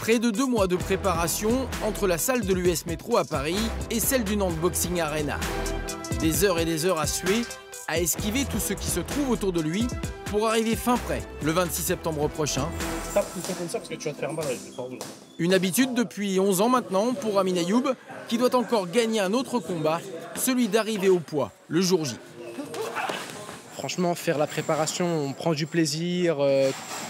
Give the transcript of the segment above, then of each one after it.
Près de 2 mois de préparation entre la salle de l'US Métro à Paris et celle du Nantes Boxing Arena. Des heures et des heures à suer, à esquiver tout ce qui se trouve autour de lui pour arriver fin prêt le 26 septembre prochain. Une habitude depuis 11 ans maintenant pour Amine Ayoub, qui doit encore gagner un autre combat, celui d'arriver au poids le jour J. Franchement, faire la préparation, on prend du plaisir.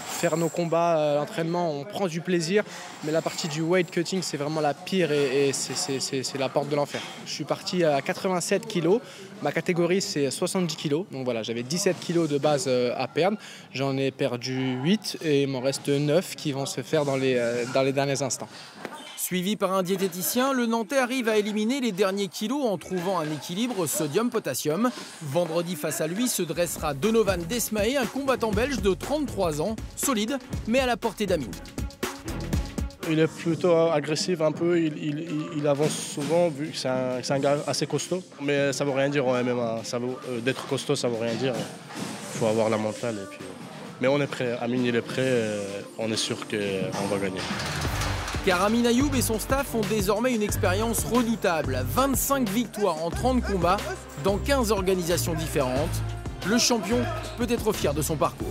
Faire nos combats à l'entraînement, on prend du plaisir. Mais la partie du weight cutting, c'est vraiment la pire et c'est la porte de l'enfer. Je suis parti à 87 kg. Ma catégorie, c'est 70 kg. Donc voilà, j'avais 17 kg de base à perdre. J'en ai perdu 8 et il m'en reste 9 qui vont se faire dans les derniers instants. Suivi par un diététicien, le Nantais arrive à éliminer les derniers kilos en trouvant un équilibre sodium-potassium. Vendredi, face à lui, se dressera Donovan Desmaé, un combattant belge de 33 ans, solide, mais à la portée d'Amine. Il est plutôt agressif un peu, il avance souvent, vu que c'est un gars assez costaud. Mais ça ne veut rien dire en MMA, d'être costaud, ça ne veut rien dire. Il faut avoir la mentale. Et puis... Mais on est prêt, Amine il est prêt, on est sûr qu'on va gagner. Car Amine Ayoub et son staff ont désormais une expérience redoutable. 25 victoires en 30 combats dans 15 organisations différentes. Le champion peut être fier de son parcours.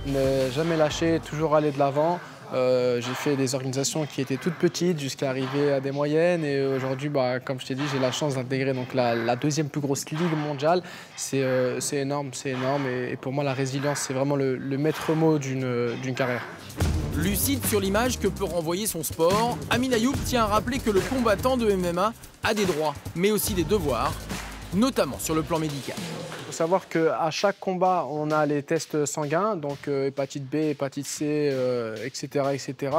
Ne jamais lâcher, toujours aller de l'avant. J'ai fait des organisations qui étaient toutes petites jusqu'à arriver à des moyennes. Et aujourd'hui, comme je t'ai dit, j'ai la chance d'intégrer la deuxième plus grosse ligue mondiale. C'est énorme, c'est énorme. Et pour moi, la résilience, c'est vraiment le maître mot d'une carrière. Lucide sur l'image que peut renvoyer son sport, Amine Ayoub tient à rappeler que le combattant de MMA a des droits, mais aussi des devoirs, notamment sur le plan médical. Il faut savoir qu'à chaque combat, on a les tests sanguins, donc hépatite B, hépatite C, etc., etc.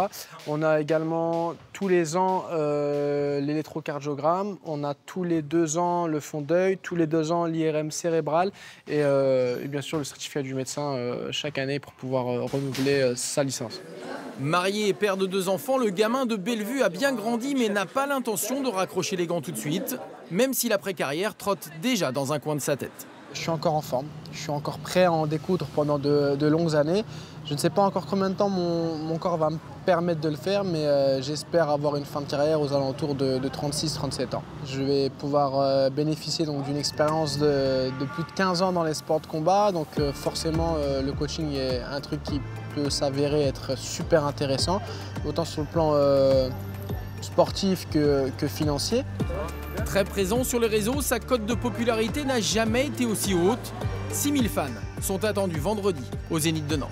On a également tous les ans l'électrocardiogramme, on a tous les 2 ans le fond d'œil, tous les 2 ans l'IRM cérébral et bien sûr le certificat du médecin chaque année pour pouvoir renouveler sa licence. Marié et père de 2 enfants, le gamin de Bellevue a bien grandi mais n'a pas l'intention de raccrocher les gants tout de suite, même si l'après-carrière trotte déjà dans un coin de sa tête. Je suis encore en forme, je suis encore prêt à en découdre pendant de longues années. Je ne sais pas encore combien de temps mon corps va me permettre de le faire, mais j'espère avoir une fin de carrière aux alentours de 36-37 ans. Je vais pouvoir bénéficier d'une expérience de plus de 15 ans dans les sports de combat, donc forcément le coaching est un truc qui peut s'avérer être super intéressant, autant sur le plan sportif que financier. Très présent sur les réseaux, sa cote de popularité n'a jamais été aussi haute. 6000 fans sont attendus vendredi au Zénith de Nantes.